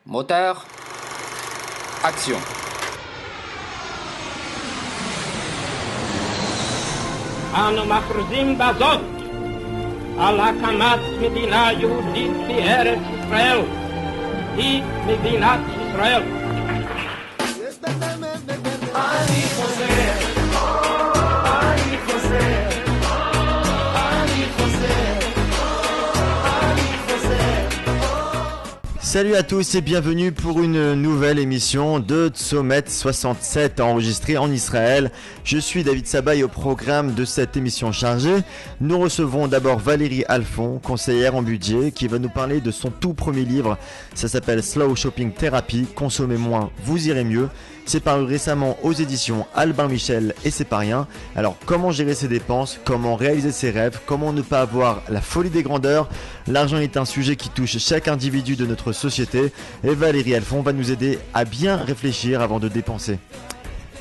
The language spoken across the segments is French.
Moteur. Action. אנו מכריזים בזאת על הקמת מדינה יהודית בארץ ישראל. היא מדינת ישראל. אני חוזר, אני חוזר, אני חוזר, אני חוזר. Salut à tous et bienvenue pour une nouvelle émission de Tzomet 67 enregistrée en Israël. Je suis David Sabaï au programme de cette émission chargée. Nous recevons d'abord Valérie Alphon, conseillère en budget, qui va nous parler de son tout premier livre. Ça s'appelle Slow Shopping Therapy, consommez moins, vous irez mieux. C'est paru récemment aux éditions Albin Michel et c'est pas rien. Alors comment gérer ses dépenses, comment réaliser ses rêves, comment ne pas avoir la folie des grandeurs. L'argent est un sujet qui touche chaque individu de notre société et Valérie Alphon va nous aider à bien réfléchir avant de dépenser.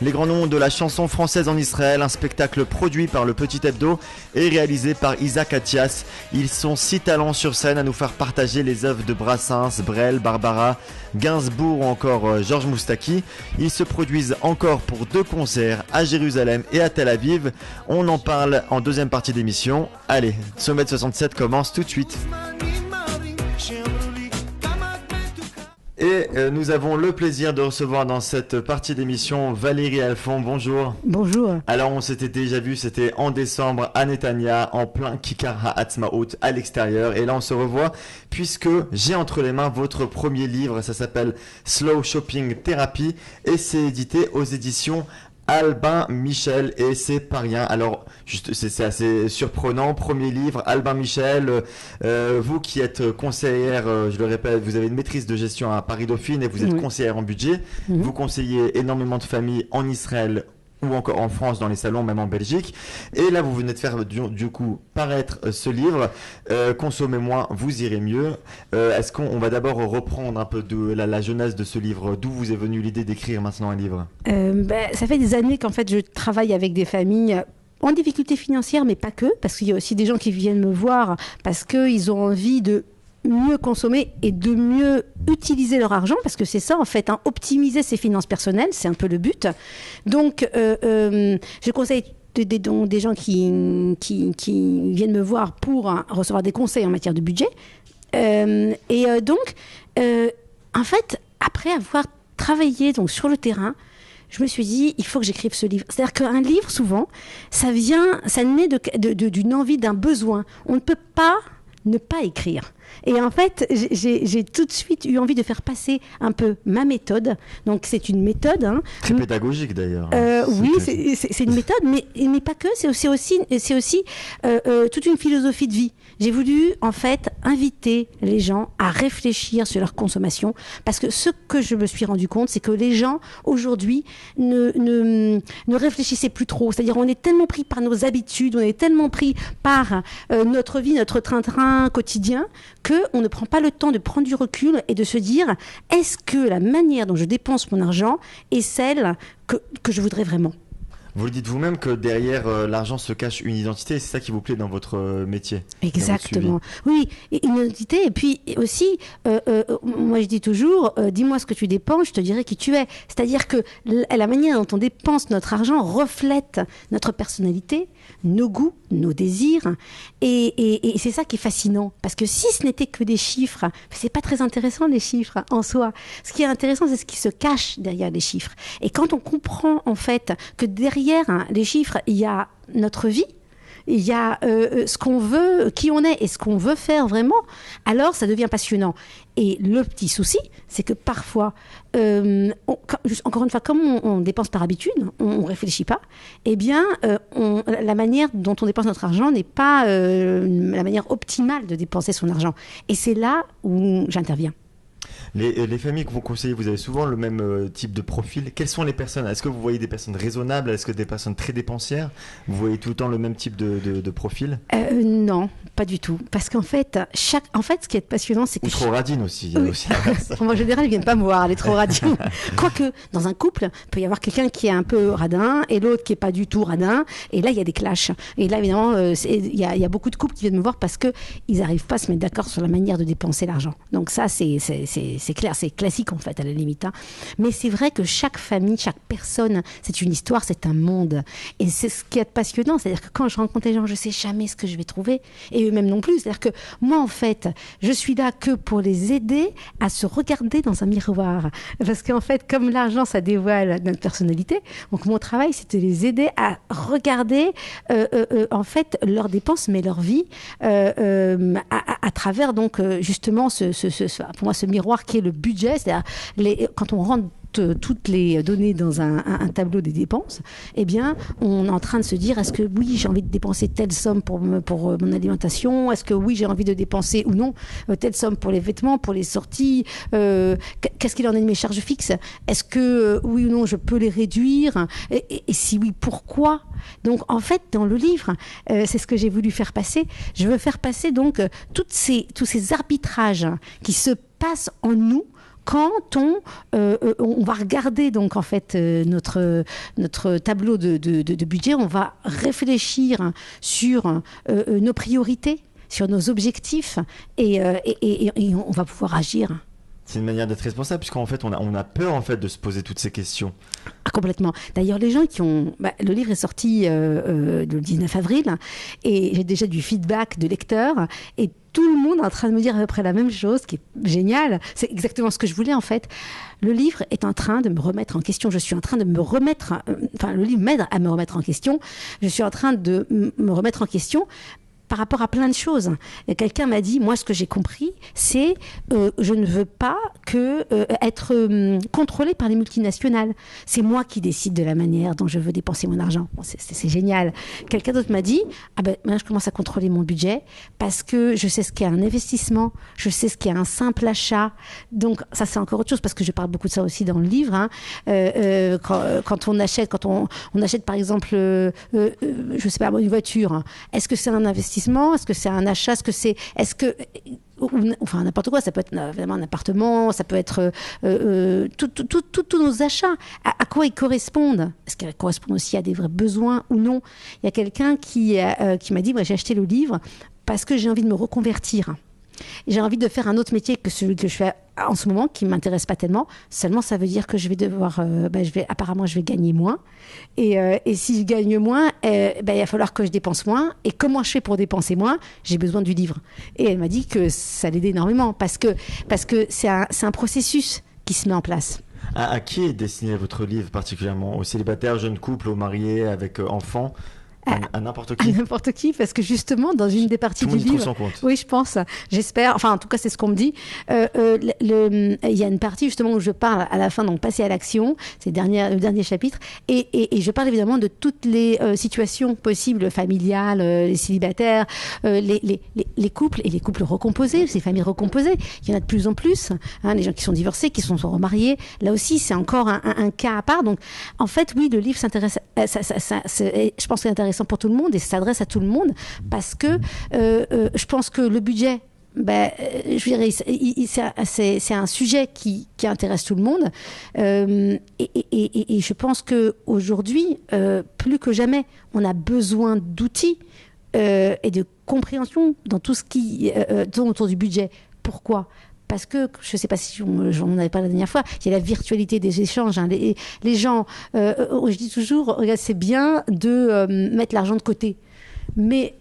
Les grands noms de la chanson française en Israël, un spectacle produit par le Petit Hebdo et réalisé par Isaac Attias. Ils sont 6 talents sur scène à nous faire partager les œuvres de Brassens, Brel, Barbara, Gainsbourg ou encore Georges Moustaki. Ils se produisent encore pour 2 concerts à Jérusalem et à Tel Aviv. On en parle en deuxième partie d'émission. Allez, Tzomet 67 commence tout de suite. Et nous avons le plaisir de recevoir dans cette partie d'émission Valérie Alphon. Bonjour. Bonjour. Alors on s'était déjà vu, c'était en décembre à Netanya, en plein Kikar HaAtzmaut à l'extérieur. Et là on se revoit puisque j'ai entre les mains votre premier livre. Ça s'appelle Slow Shopping Therapy et c'est édité aux éditions Albin Michel et c'est pas rien. Alors juste, c'est assez surprenant. Premier livre, Albin Michel. Vous qui êtes conseillère, je le répète, vous avez une maîtrise de gestion à Paris Dauphine et vous êtes conseillère en budget. Vous conseillez énormément de familles en Israël ou encore en France, dans les salons, même en Belgique. Et là, vous venez de faire du coup paraître ce livre, Consommez moins, vous irez mieux. Est-ce qu'on va d'abord reprendre un peu de la jeunesse de ce livre? D'où vous est venue l'idée d'écrire maintenant un livre? Ça fait des années qu'en fait je travaille avec des familles en difficulté financière, mais pas que, parce qu'il y a aussi des gens qui viennent me voir parce qu'ils ont envie de mieux consommer et de mieux utiliser leur argent, parce que c'est ça en fait, optimiser ses finances personnelles, c'est un peu le but. Donc je conseille des gens qui viennent me voir pour recevoir des conseils en matière de budget. Donc en fait, après avoir travaillé donc sur le terrain, je me suis dit, il faut que j'écrive ce livre. C'est-à-dire qu'un livre, souvent, ça naît d'une envie, d'un besoin. On ne peut pas ne pas écrire. Et en fait, j'ai tout de suite eu envie de faire passer un peu ma méthode. Donc, c'est une méthode. Très pédagogique d'ailleurs. Oui, c'est une méthode, mais pas que. C'est aussi toute une philosophie de vie. J'ai voulu, en fait, inviter les gens à réfléchir sur leur consommation. Parce que ce que je me suis rendu compte, c'est que les gens, aujourd'hui, ne réfléchissaient plus trop. C'est-à-dire, on est tellement pris par nos habitudes, on est tellement pris par notre vie, notre train-train quotidien, qu'on ne prend pas le temps de prendre du recul et de se dire, est-ce que la manière dont je dépense mon argent est celle que je voudrais vraiment ? Vous le dites vous-même que derrière l'argent se cache une identité et c'est ça qui vous plaît dans votre métier. Exactement. Oui, une identité et puis aussi, moi je dis toujours, dis-moi ce que tu dépenses, je te dirai qui tu es. C'est-à-dire que la manière dont on dépense notre argent reflète notre personnalité, nos goûts, nos désirs et c'est ça qui est fascinant. Parce que si ce n'était que des chiffres, c'est pas très intéressant les chiffres en soi. Ce qui est intéressant, c'est ce qui se cache derrière les chiffres. Et quand on comprend en fait que derrière les chiffres, il y a notre vie, il y a ce qu'on veut, qui on est et ce qu'on veut faire vraiment, alors ça devient passionnant. Et le petit souci, c'est que parfois, encore une fois, comme on dépense par habitude, on ne réfléchit pas, eh bien, la manière dont on dépense notre argent n'est pas la manière optimale de dépenser son argent. Et c'est là où j'interviens. Les familles que vous conseillez, vous avez souvent le même type de profil. Quelles sont les personnes? Est-ce que vous voyez des personnes raisonnables? Est-ce que des personnes très dépensières? Vous voyez tout le temps le même type de profil? Non, pas du tout. Parce qu'en fait, ce qui est passionnant, c'est que... Ou trop radine aussi. Il y a aussi en général, ils ne viennent pas me voir, elle est trop radine. Quoique, dans un couple, il peut y avoir quelqu'un qui est un peu radin et l'autre qui n'est pas du tout radin. Et là, il y a des clashs. Et là, évidemment, il y a beaucoup de couples qui viennent me voir parce qu'ils n'arrivent pas à se mettre d'accord sur la manière de dépenser l'argent. Donc ça, c'est c'est clair, c'est classique en fait à la limite. Hein. Mais c'est vrai que chaque famille, chaque personne, c'est une histoire, c'est un monde. Et c'est ce qui est passionnant, c'est-à-dire que quand je rencontre les gens, je sais jamais ce que je vais trouver, et eux-mêmes non plus. C'est-à-dire que moi, en fait, je suis là que pour les aider à se regarder dans un miroir. Parce qu'en fait, comme l'argent, ça dévoile notre personnalité, donc mon travail, c'est de les aider à regarder en fait leurs dépenses, mais leur vie, à travers donc justement pour moi ce miroir qui est le budget, c'est-à-dire quand on rentre toutes les données dans un tableau des dépenses, eh bien, on est en train de se dire, est-ce que oui, j'ai envie de dépenser telle somme pour mon alimentation? Est-ce que oui, j'ai envie de dépenser ou non telle somme pour les vêtements, pour les sorties? Qu'est-ce qu'il en est de mes charges fixes? Est-ce que oui ou non, je peux les réduire? Et si oui, pourquoi? Donc, en fait, dans le livre, c'est ce que j'ai voulu faire passer. Je veux faire passer donc tous ces arbitrages qui se passent en nous quand on va regarder donc en fait notre tableau de budget, on va réfléchir sur nos priorités, sur nos objectifs et on va pouvoir agir. C'est une manière d'être responsable, puisqu'en fait, on a peur en fait de se poser toutes ces questions. Ah, complètement. D'ailleurs, les gens qui ont... le livre est sorti le 19 avril et j'ai déjà du feedback de lecteurs et tout le monde est en train de me dire à peu près la même chose, ce qui est génial. C'est exactement ce que je voulais en fait. Le livre est en train de me remettre en question. Je suis en train de me remettre... le livre m'aide à me remettre en question. Je suis en train de me remettre en question par rapport à plein de choses. Et quelqu'un m'a dit, moi, ce que j'ai compris, c'est je ne veux pas être contrôlée par les multinationales. C'est moi qui décide de la manière dont je veux dépenser mon argent. Bon, c'est génial. Quelqu'un d'autre m'a dit, maintenant, je commence à contrôler mon budget parce que je sais ce qu'est un investissement, je sais ce qu'est un simple achat. Donc, ça, c'est encore autre chose parce que je parle beaucoup de ça aussi dans le livre. Hein. Quand on achète, par exemple, je sais pas, une voiture, est-ce que c'est un investissement? Est-ce que c'est un achat? Enfin, n'importe quoi, ça peut être évidemment un appartement, ça peut être tous nos achats. À quoi ils correspondent? Est-ce qu'ils correspondent aussi à des vrais besoins ou non? Il y a quelqu'un qui m'a dit, moi j'ai acheté le livre parce que j'ai envie de me reconvertir. J'ai envie de faire un autre métier que celui que je fais en ce moment, qui ne m'intéresse pas tellement. Seulement, ça veut dire que je vais devoir... apparemment, je vais gagner moins. Et si je gagne moins, il va falloir que je dépense moins. Et comment je fais pour dépenser moins? J'ai besoin du livre. Et elle m'a dit que ça l'aidait énormément parce que c'est un processus qui se met en place. À qui est destiné votre livre particulièrement? Aux célibataires, jeunes couples, aux mariés avec enfants? À n'importe qui. À n'importe qui, parce que justement, dans une des parties du livre... son compte. Oui, je pense, j'espère, enfin en tout cas c'est ce qu'on me dit. Il y a une partie justement où je parle à la fin, donc passer à l'action, c'est le dernier chapitre, et je parle évidemment de toutes les situations possibles, familiales, les célibataires, les couples, et les couples recomposés, ces familles recomposées. Il y en a de plus en plus, hein, les gens qui sont divorcés, qui sont remariés. Là aussi, c'est encore un cas à part. Donc, en fait, oui, le livre s'intéresse... je pense que c'est intéressant pour tout le monde et ça s'adresse à tout le monde parce que je pense que le budget, je dirais, c'est un sujet qui intéresse tout le monde et je pense qu'aujourd'hui, plus que jamais, on a besoin d'outils et de compréhension dans tout ce qui tourne autour du budget. Pourquoi ? Parce que, je ne sais pas si j'en avais parlé la dernière fois, il y a la virtualité des échanges. Hein. Les gens, je dis toujours, regarde, c'est bien de mettre l'argent de côté. Mais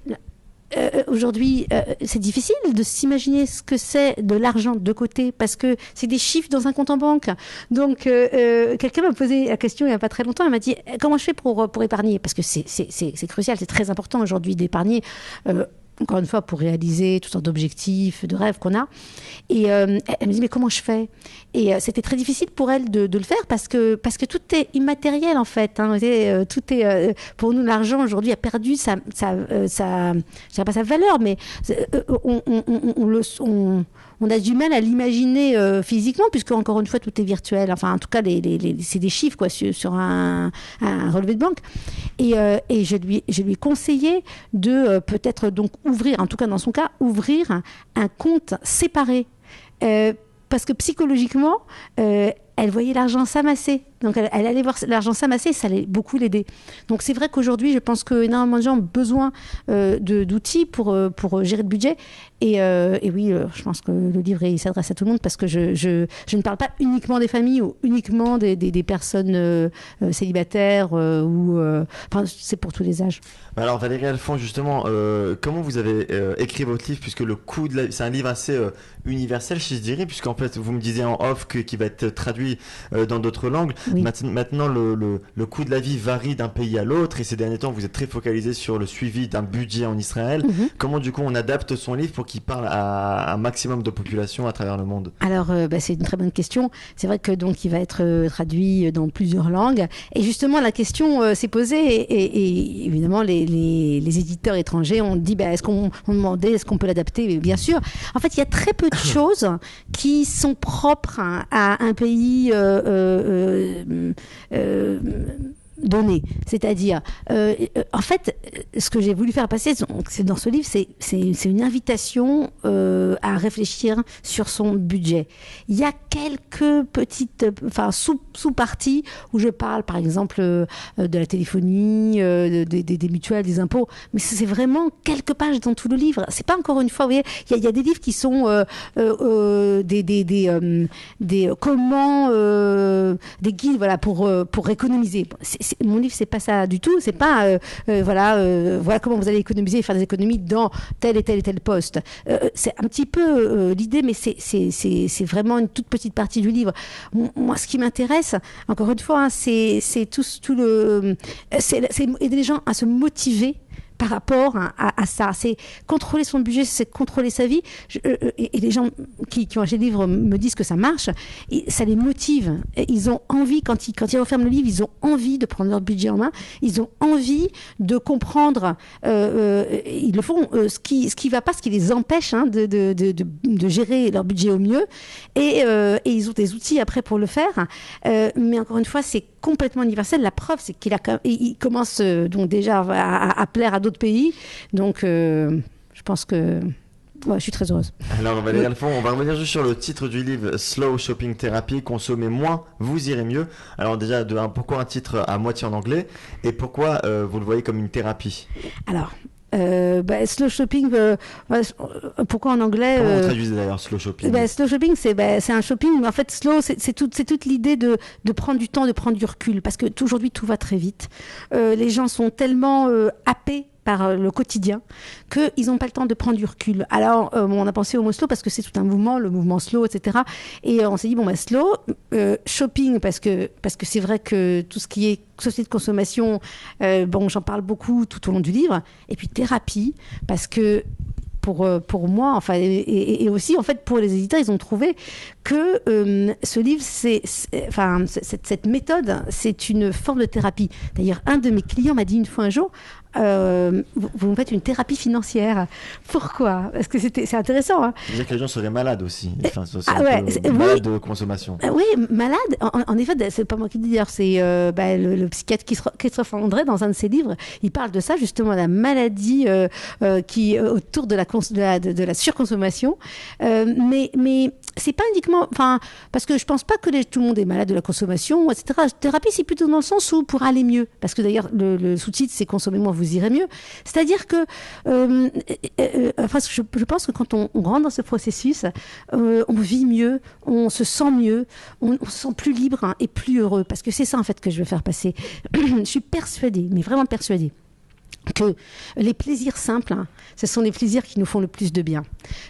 aujourd'hui, c'est difficile de s'imaginer ce que c'est de l'argent de côté, parce que c'est des chiffres dans un compte en banque. Donc, quelqu'un m'a posé la question il n'y a pas très longtemps, elle m'a dit, comment je fais pour épargner? Parce que c'est crucial, c'est très important aujourd'hui d'épargner. Encore une fois, pour réaliser toutes sortes d'objectifs, de rêves qu'on a. Et elle me dit, mais comment je fais? Et c'était très difficile pour elle de le faire parce que tout est immatériel, en fait. Hein. Tout est, pour nous, l'argent, aujourd'hui, a perdu je dirais pas sa valeur, mais on a du mal à l'imaginer physiquement, puisque, encore une fois, tout est virtuel. Enfin, en tout cas, c'est des chiffres quoi, sur un relevé de banque. Et je lui ai conseillé de peut-être donc ouvrir, en tout cas dans son cas, ouvrir un compte séparé. Parce que psychologiquement, elle voyait l'argent s'amasser. Donc elle allait voir l'argent s'amasser, ça allait beaucoup l'aider. Donc c'est vrai qu'aujourd'hui, je pense qu'énormément de gens ont besoin d'outils pour gérer le budget. Et oui, je pense que le livre il s'adresse à tout le monde parce que je ne parle pas uniquement des familles ou uniquement des personnes célibataires enfin, c'est pour tous les âges. Alors Valérie Alphonse, justement, comment vous avez écrit votre livre, puisque le coût de la vie, c'est un livre assez universel, je dirais, puisqu'en fait vous me disiez en off qu'il va être traduit dans d'autres langues. Oui. Maintenant, le coût de la vie varie d'un pays à l'autre, et ces derniers temps vous êtes très focalisé sur le suivi d'un budget en Israël. Comment du coup on adapte son livre pour qu'il parle à un maximum de population à travers le monde? Alors, c'est une très bonne question. C'est vrai que donc il va être traduit dans plusieurs langues. Et justement, la question s'est posée et évidemment, les éditeurs étrangers ont dit, on demandait, est-ce qu'on peut l'adapter? Mais bien sûr. En fait, il y a très peu de choses qui sont propres à un pays donné. C'est-à-dire, en fait, ce que j'ai voulu faire passer c'est dans ce livre, c'est une invitation à réfléchir sur son budget. Il y a quelques petites sous-parties où je parle, par exemple, de la téléphonie, des mutuelles, des impôts, mais c'est vraiment quelques pages dans tout le livre. C'est pas encore une fois, vous voyez, il y a des livres qui sont des guides, voilà, pour économiser. Mon livre, c'est pas ça du tout. C'est pas voilà comment vous allez économiser et faire des économies dans tel et tel et tel poste. C'est un petit peu l'idée, mais c'est vraiment une toute petite partie du livre. Moi, ce qui m'intéresse, encore une fois, c'est aider les gens à se motiver par rapport à ça. C'est contrôler son budget, c'est contrôler sa vie. Et les gens qui ont acheté le livre me disent que ça marche. Et ça les motive. Et ils ont envie, quand ils referment le livre, ils ont envie de prendre leur budget en main. Ils ont envie de comprendre. Ils le font. Ce qui va pas, ce qui les empêche de gérer leur budget au mieux. Et ils ont des outils après pour le faire. Mais encore une fois, c'est complètement universel. La preuve, c'est qu'il commence donc déjà à plaire à d'autres pays. Donc, je pense que je suis très heureuse. Alors Valérie Alphonse, on va revenir juste sur le titre du livre, Slow Shopping Therapy, consommer moins, vous irez mieux. Alors déjà, pourquoi un titre à moitié en anglais et pourquoi vous le voyez comme une thérapie? Alors, slow shopping, pourquoi en anglais Comment vous traduisez d'ailleurs slow shopping? Slow shopping, c'est un shopping, mais en fait slow, c'est toute l'idée de prendre du temps, de prendre du recul, parce que aujourd'hui tout va très vite. Les gens sont tellement happés par le quotidien qu'ils n'ont pas le temps de prendre du recul. Alors, on a pensé au mot slow parce que c'est tout un mouvement, le mouvement slow, etc. Et on s'est dit, slow, shopping, parce que c'est vrai que tout ce qui est société de consommation, j'en parle beaucoup tout au long du livre. Et puis thérapie, parce que pour moi, enfin, et aussi en fait pour les éditeurs, ils ont trouvé que ce livre, cette méthode, c'est une forme de thérapie. D'ailleurs, un de mes clients m'a dit une fois un jour, vous me faites une thérapie financière. Pourquoi? Parce que c'est intéressant. Hein. C'est-à-dire que les gens seraient malades aussi. Enfin, malades de consommation. Oui, malades. En effet, c'est pas moi qui le dis d'ailleurs, c'est le psychiatre Christophe André dans un de ses livres. Il parle de ça justement, la maladie qui autour de la surconsommation. Mais c'est pas uniquement, parce que je pense pas que tout le monde est malade de la consommation, etc. Thérapie, c'est plutôt dans le sens où pour aller mieux. Parce que d'ailleurs, le sous-titre, c'est consommer moins, vous irez mieux. C'est-à-dire que, je pense que quand on rentre dans ce processus, on vit mieux, on se sent mieux, on se sent plus libre et plus heureux. Parce que c'est ça, en fait, que je veux faire passer. Je suis persuadée, mais vraiment persuadée, que les plaisirs simples, ce sont les plaisirs qui nous font le plus de bien.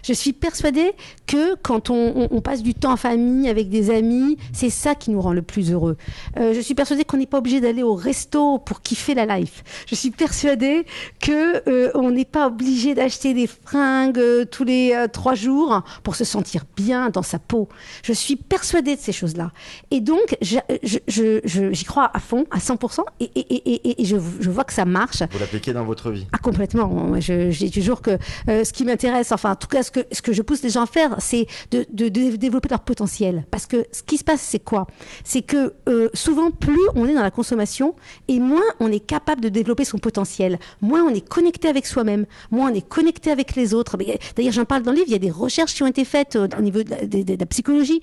Je suis persuadée que quand on passe du temps en famille, avec des amis, c'est ça qui nous rend le plus heureux. Je suis persuadée qu'on n'est pas obligé d'aller au resto pour kiffer la life. Je suis persuadée qu'on n'est pas obligé d'acheter des fringues tous les 3 jours pour se sentir bien dans sa peau. Je suis persuadée de ces choses-là. Et donc, j'y crois à fond, à 100%, et je vois que ça marche. Vous appliquer dans votre vie. Ah, complètement. Moi, je dis toujours que ce qui m'intéresse, enfin, en tout cas, ce que je pousse les gens à faire, c'est de développer leur potentiel. Parce que ce qui se passe, c'est quoi? C'est que souvent, plus on est dans la consommation et moins on est capable de développer son potentiel. Moins on est connecté avec soi-même. Moins on est connecté avec les autres. D'ailleurs, j'en parle dans le livre. Il y a des recherches qui ont été faites au niveau de la psychologie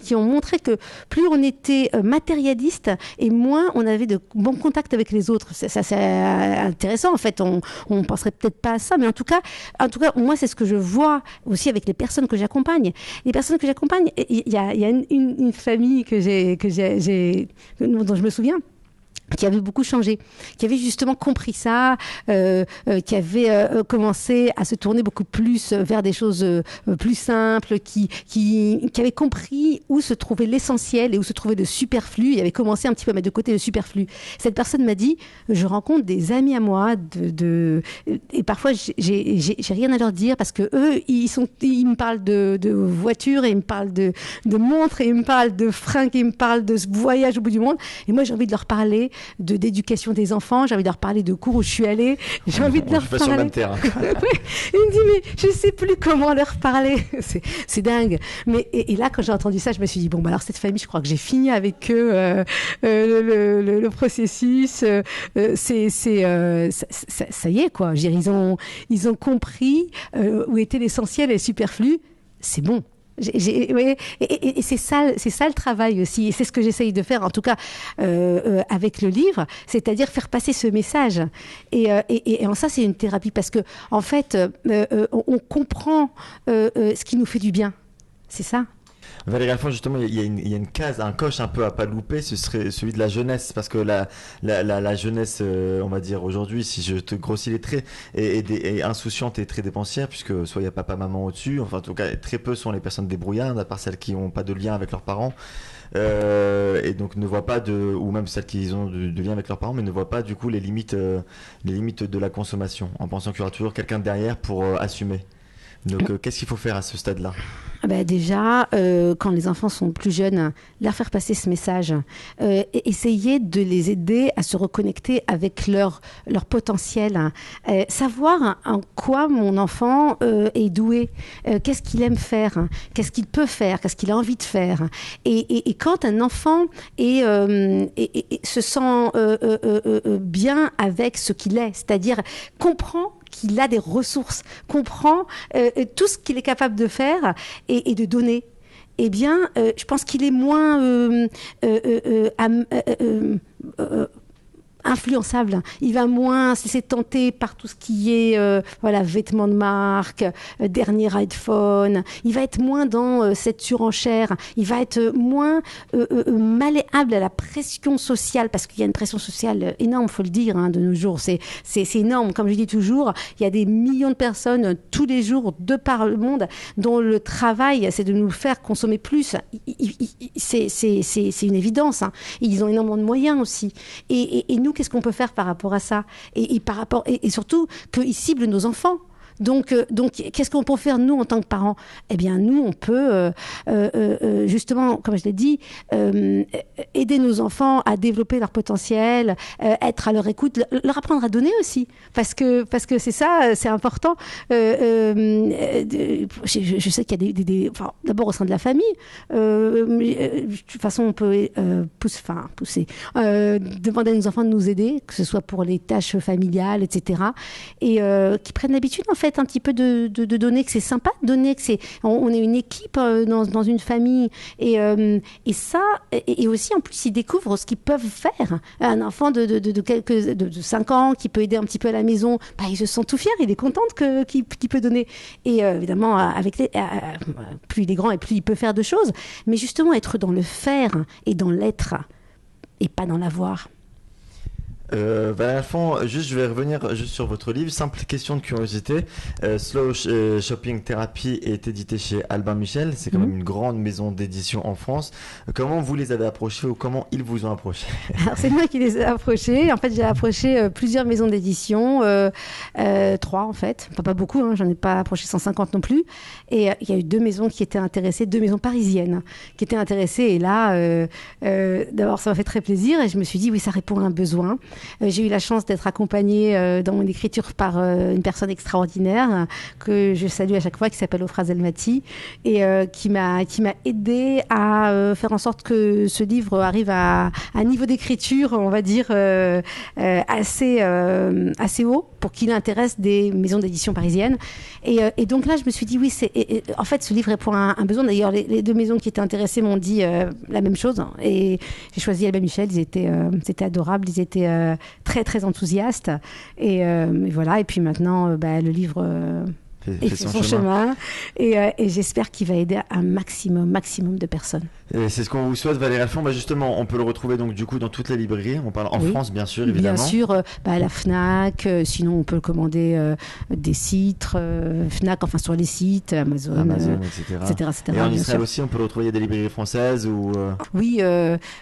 qui ont montré que plus on était matérialiste et moins on avait de bons contacts avec les autres. Ça c'est intéressant en fait. On penserait peut-être pas à ça, mais en tout cas, moi c'est ce que je vois aussi avec les personnes que j'accompagne. Les personnes que j'accompagne, il y a une famille dont je me souviens, qui avait beaucoup changé, qui avait justement compris ça, qui avait commencé à se tourner beaucoup plus vers des choses plus simples, qui avait compris où se trouvait l'essentiel et où se trouvait le superflu. Il avait commencé un petit peu à mettre de côté le superflu. Cette personne m'a dit, je rencontre des amis à moi, et parfois j'ai rien à leur dire parce que eux, ils me parlent de voitures, et ils me parlent de montres, et ils me parlent de fringues, et ils me parlent de voyage au bout du monde. Et moi, j'ai envie de leur parler d'éducation des enfants, j'ai envie de leur parler de cours où je suis allée, j'ai envie de leur parler. Sur le même terrain. Il me dit, mais je sais plus comment leur parler. C'est dingue. Mais, et là, quand j'ai entendu ça, je me suis dit, bon, bah alors cette famille, je crois que j'ai fini avec eux le processus. Ça y est, quoi. Je veux dire, ils ont compris où était l'essentiel et le superflu. C'est bon. Oui, et c'est ça le travail aussi, et c'est ce que j'essaye de faire en tout cas avec le livre, c'est-à-dire faire passer ce message, et en ça c'est une thérapie parce que en fait on comprend ce qui nous fait du bien, c'est ça. Valérie Alphonse, justement, il y a une case, un coche un peu à pas louper, ce serait celui de la jeunesse, parce que la jeunesse, on va dire aujourd'hui, si je te grossis les traits, est insouciante et très dépensière, puisque soit il y a papa, maman au-dessus, enfin en tout cas très peu sont les personnes débrouillardes, à part celles qui n'ont pas de lien avec leurs parents, et donc ne voient pas ou même celles qui ont de lien avec leurs parents, mais ne voient pas du coup les limites de la consommation, en pensant qu'il y aura toujours quelqu'un derrière pour assumer. Donc qu'est-ce qu'il faut faire à ce stade-là ? Déjà, quand les enfants sont plus jeunes, leur faire passer ce message, et essayer de les aider à se reconnecter avec leur potentiel, savoir en quoi mon enfant est doué, qu'est-ce qu'il aime faire, qu'est-ce qu'il peut faire, qu'est-ce qu'il a envie de faire. Et quand un enfant se sent bien avec ce qu'il est, c'est-à-dire comprend qu'il a des ressources, comprend tout ce qu'il est capable de faire et de donner, eh bien, je pense qu'il est moins influençable. Il va moins se laisser tenter par tout ce qui est vêtements de marque, dernier iPhone. Il va être moins dans cette surenchère. Il va être moins malléable à la pression sociale, parce qu'il y a une pression sociale énorme, faut le dire, de nos jours. C'est énorme. Comme je dis toujours, il y a des millions de personnes tous les jours de par le monde dont le travail, c'est de nous faire consommer plus. C'est une évidence. Ils ont énormément de moyens aussi. Et nous, qu'est-ce qu'on peut faire par rapport à ça, et surtout qu'ils ciblent nos enfants. Donc, qu'est-ce qu'on peut faire, nous, en tant que parents ? Eh bien, nous, on peut, justement, comme je l'ai dit, aider nos enfants à développer leur potentiel, être à leur écoute, leur apprendre à donner aussi. Parce que c'est ça, c'est important. Je sais qu'il y a d'abord au sein de la famille, de toute façon, on peut pousser, demander à nos enfants de nous aider, que ce soit pour les tâches familiales, etc. Et qui prennent l'habitude, en fait, un petit peu de donner, que c'est sympa de donner, que on est une équipe dans une famille, et ça, et aussi en plus ils découvrent ce qu'ils peuvent faire. Un enfant de 5 ans qui peut aider un petit peu à la maison, il se sent tout fier, il est content qu'il peut donner, et évidemment plus il est grand et plus il peut faire de choses, mais justement être dans le faire et dans l'être et pas dans l'avoir. À la fin, je vais revenir juste sur votre livre. Simple question de curiosité. Slow Shopping Therapy est édité chez Albin Michel. C'est quand même une grande maison d'édition en France. Comment vous les avez approchés, ou comment ils vous ont approchés ? Alors, c'est moi qui les ai approchés. En fait, j'ai approché plusieurs maisons d'édition. 3 en fait. Pas beaucoup, j'en ai pas approché 150 non plus. Et il y a eu 2 maisons qui étaient intéressées, 2 maisons parisiennes qui étaient intéressées. Et là, d'abord, ça m'a fait très plaisir. Et je me suis dit, oui, ça répond à un besoin. J'ai eu la chance d'être accompagnée dans mon écriture par une personne extraordinaire que je salue à chaque fois, qui s'appelle Ofra Zelmati, et qui m'a aidée à faire en sorte que ce livre arrive à un niveau d'écriture, on va dire, assez haut pour qu'il intéresse des maisons d'édition parisiennes. Et donc là, je me suis dit, oui, en fait, ce livre répond à un besoin. D'ailleurs, les deux maisons qui étaient intéressées m'ont dit la même chose. Et j'ai choisi Albin Michel. C'était adorable. Ils étaient très, très enthousiastes. Et voilà. Et puis maintenant, le livre fait son chemin. Et j'espère qu'il va aider un maximum de personnes. Et c'est ce qu'on vous souhaite, Valérie Alphand. Justement, on peut le retrouver donc du coup dans toutes les librairies. On parle en France, bien sûr, évidemment. Bien sûr, à la Fnac. Sinon, on peut le commander des sites, Fnac, enfin sur les sites, Amazon, etc. Et en Israël aussi, on peut le retrouver. Il y a des librairies françaises ou Oui,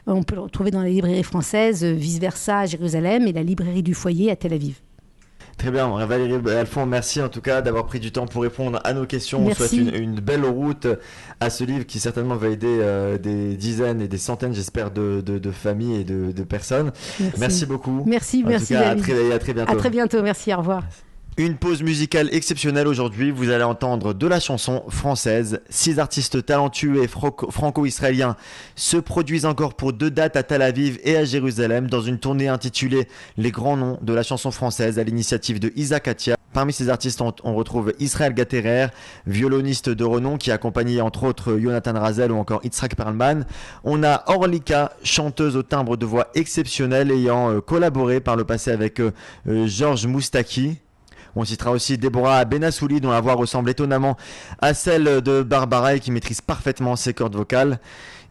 on peut le retrouver dans les librairies françaises, vice versa à Jérusalem, et la librairie du foyer à Tel Aviv. Très bien, Valérie Alphand, merci en tout cas d'avoir pris du temps pour répondre à nos questions. Merci. On souhaite une belle route à ce livre qui certainement va aider des dizaines et des centaines, j'espère, de familles et de personnes. Merci beaucoup. Merci, en tout cas, à très bientôt. À très bientôt, merci, au revoir. Une pause musicale exceptionnelle aujourd'hui. Vous allez entendre de la chanson française. 6 artistes talentueux et franco-israéliens se produisent encore pour 2 dates à Tel Aviv et à Jérusalem dans une tournée intitulée Les grands noms de la chanson française à l'initiative de Isaac Atia. Parmi ces artistes, on retrouve Israël Gatterer, violoniste de renom qui a accompagné entre autres Jonathan Razel ou encore Yitzhak Perlman. On a Orlika, chanteuse au timbre de voix exceptionnel ayant collaboré par le passé avec Georges Moustaki. On citera aussi Déborah Benassouli, dont la voix ressemble étonnamment à celle de Barbara et qui maîtrise parfaitement ses cordes vocales.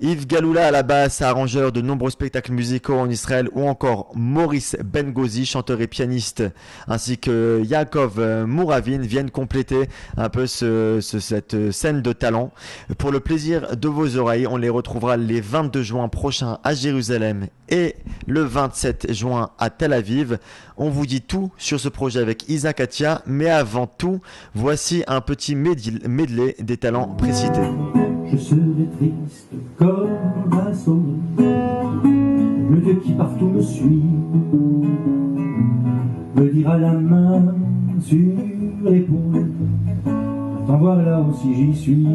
Yves Galoula à la basse, arrangeur de nombreux spectacles musicaux en Israël, ou encore Maurice Bengozi, chanteur et pianiste, ainsi que Yaakov Mouravine viennent compléter un peu cette scène de talent. Pour le plaisir de vos oreilles, on les retrouvera les 22 juin prochains à Jérusalem et le 27 juin à Tel Aviv. On vous dit tout sur ce projet avec Isaac Atia, mais avant tout, voici un petit medley des talents précités. Je serai triste comme un saumon, le Dieu qui partout me suit, me dira la main sur l'épaule, t'en voilà aussi j'y suis.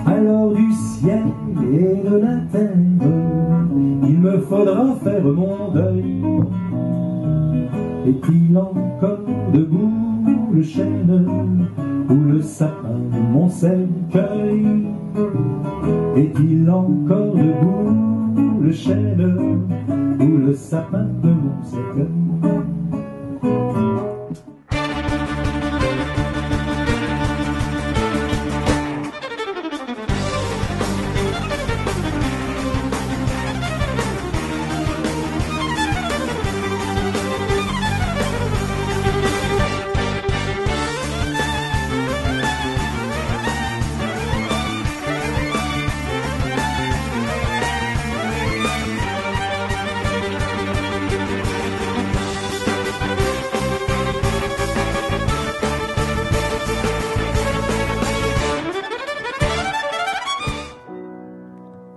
Alors du ciel et de la terre, il me faudra faire mon deuil. Est-il encore debout le chêne ou le sapin de mon cercueil? Est-il encore debout le chêne ou le sapin de mon cercueil?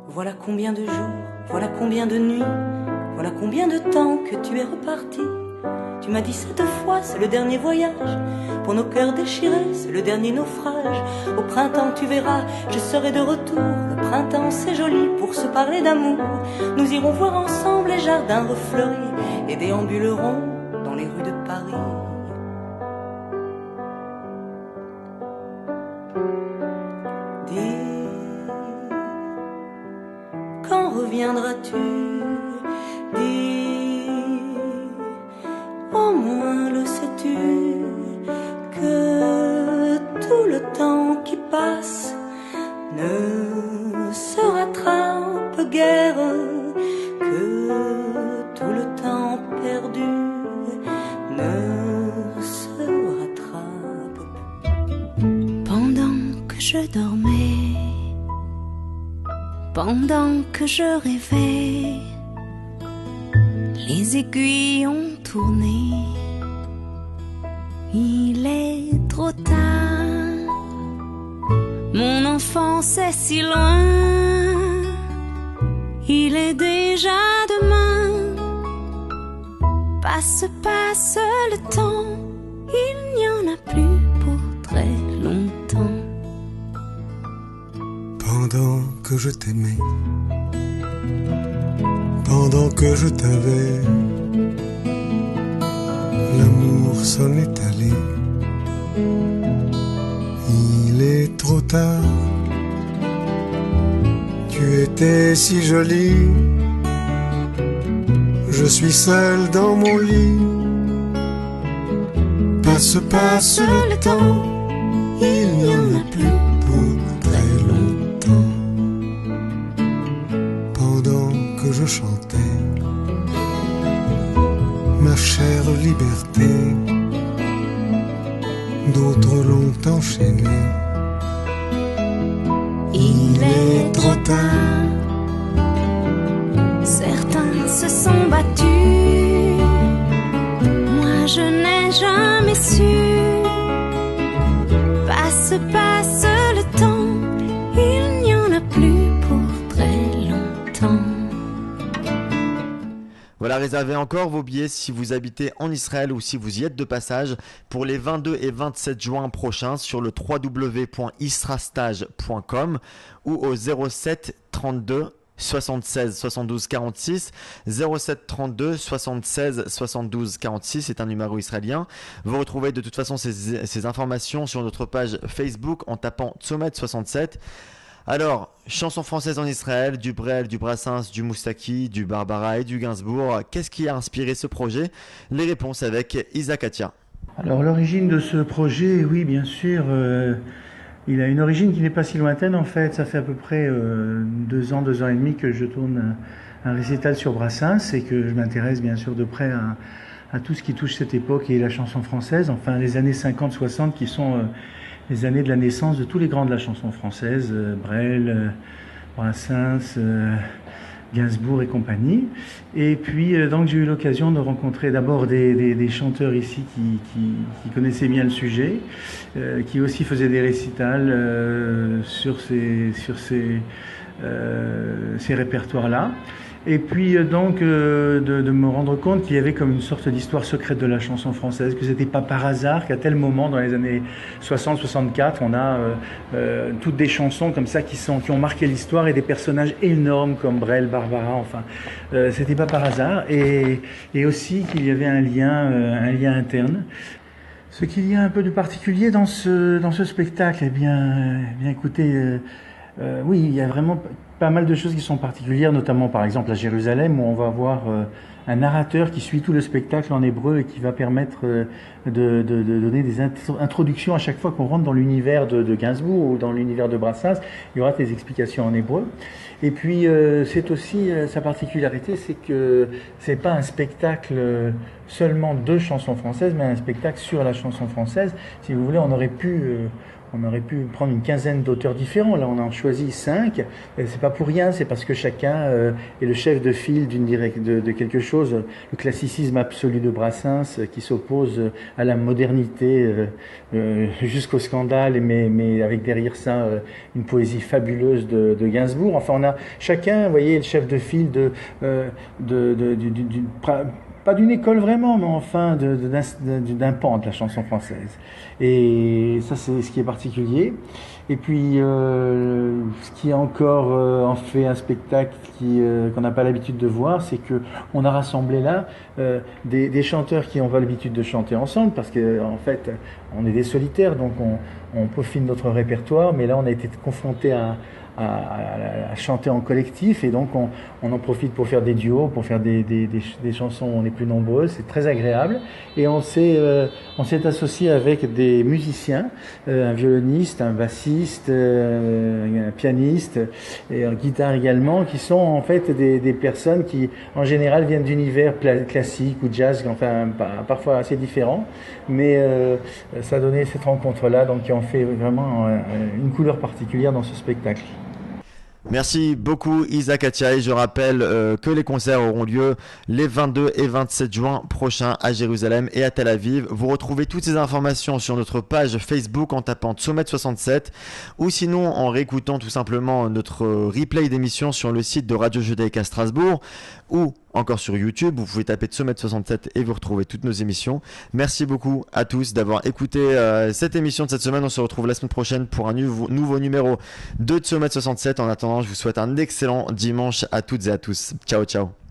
Voilà combien de jours, voilà combien de nuits, voilà combien de temps que tu es reparti. Tu m'as dit cette fois, c'est le dernier voyage. Pour nos cœurs déchirés, c'est le dernier naufrage. Au printemps, tu verras, je serai de retour. Le printemps, c'est joli pour se parler d'amour. Nous irons voir ensemble les jardins refleuris et déambulerons dans les rues de Paris. Quand reviendras-tu? Dis, au moins le sais-tu, que tout le temps qui passe ne se rattrape guère, que tout le temps perdu ne se rattrape. Pendant que je dormais, pendant que je rêvais, les aiguilles ont tourné. Il est trop tard, mon enfance est si loin. Il est déjà demain, passe le temps, il n'y en a plus pour très longtemps. Pendant que je t'aimais, pendant que je t'avais, l'amour s'en est allé. Il est trop tard, tu étais si jolie, je suis seul dans mon lit. Passe le temps, il n'y en a plus pour très longtemps. Pendant que je chantais ma chère liberté, d'autres l'ont enchaîné. Il est trop tard, certains se sont battus, moi je n'ai jamais su. Passe le temps, il n'y en a plus pour très longtemps. Voilà, réservez encore vos billets si vous habitez en Israël ou si vous y êtes de passage pour les 22 et 27 juin prochains sur le www.israstage.com ou au 07 32 76 72 46 07 32 76 72 46, c'est un numéro israélien. Vous retrouvez de toute façon ces informations sur notre page Facebook en tapant Tzomet 67. Alors, chansons françaises en Israël, du Brel, du Brassens, du Moustaki, du Barbara et du Gainsbourg. Qu'est-ce qui a inspiré ce projet? Les réponses avec Isaac Atia. Alors l'origine de ce projet, oui bien sûr, il a une origine qui n'est pas si lointaine en fait. Ça fait à peu près 2 ans et demi que je tourne un récital sur Brassens et que je m'intéresse bien sûr de près à tout ce qui touche cette époque et la chanson française, enfin les années 50-60 qui sont les années de la naissance de tous les grands de la chanson française, Brel, Brassens, Gainsbourg et compagnie. Et puis donc j'ai eu l'occasion de rencontrer d'abord des chanteurs ici qui connaissaient bien le sujet, qui aussi faisaient des récitals sur ces répertoires-là. Et puis donc de me rendre compte qu'il y avait comme une sorte d'histoire secrète de la chanson française, que c'était pas par hasard qu'à tel moment dans les années 60-64 on a toutes des chansons comme ça qui ont marqué l'histoire et des personnages énormes comme Brel, Barbara, enfin c'était pas par hasard et aussi qu'il y avait un lien interne. Ce qu'il y a un peu de particulier dans ce spectacle, eh bien écoutez, oui, il y a vraiment pas mal de choses qui sont particulières, notamment par exemple à Jérusalem où on va avoir un narrateur qui suit tout le spectacle en hébreu et qui va permettre de donner des introductions à chaque fois qu'on rentre dans l'univers de Gainsbourg ou dans l'univers de Brassens. Il y aura des explications en hébreu. Et puis c'est aussi sa particularité, c'est que c'est pas un spectacle seulement de chansons françaises, mais un spectacle sur la chanson française. Si vous voulez, on aurait pu prendre une quinzaine d'auteurs différents. Là, on en choisit 5. C'est pas pour rien, c'est parce que chacun est le chef de file de quelque chose. Le classicisme absolu de Brassens qui s'oppose à la modernité jusqu'au scandale, mais avec derrière ça une poésie fabuleuse de Gainsbourg. Enfin, on a chacun, vous voyez, le chef de file pas d'une école vraiment, mais enfin d'un pan de la chanson française. Et ça, c'est ce qui est particulier. Et puis, ce qui encore en fait un spectacle qu'on n'a pas l'habitude de voir, c'est que on a rassemblé là des chanteurs qui n'ont pas l'habitude de chanter ensemble, parce que en fait, on est des solitaires, donc on peaufine notre répertoire, mais là, on a été confronté à chanter en collectif et donc on en profite pour faire des duos, pour faire des chansons où on est plus nombreux, c'est très agréable et on s'est associé avec des musiciens, un violoniste, un bassiste, un pianiste et un guitare également, qui sont en fait des personnes qui en général viennent d'univers classique ou jazz, enfin parfois assez différents, mais ça a donné cette rencontre-là, donc qui en fait vraiment une couleur particulière dans ce spectacle. Merci beaucoup Isaac Atia. Je rappelle que les concerts auront lieu les 22 et 27 juin prochains à Jérusalem et à Tel Aviv. Vous retrouvez toutes ces informations sur notre page Facebook en tapant Tzomet 67 ou sinon en réécoutant tout simplement notre replay d'émission sur le site de Radio Judaïka Strasbourg ou encore sur YouTube. Vous pouvez taper Tsomet 67 et vous retrouvez toutes nos émissions. Merci beaucoup à tous d'avoir écouté cette émission de cette semaine. On se retrouve la semaine prochaine pour un nouveau numéro de Tsomet 67. En attendant, je vous souhaite un excellent dimanche à toutes et à tous. Ciao, ciao.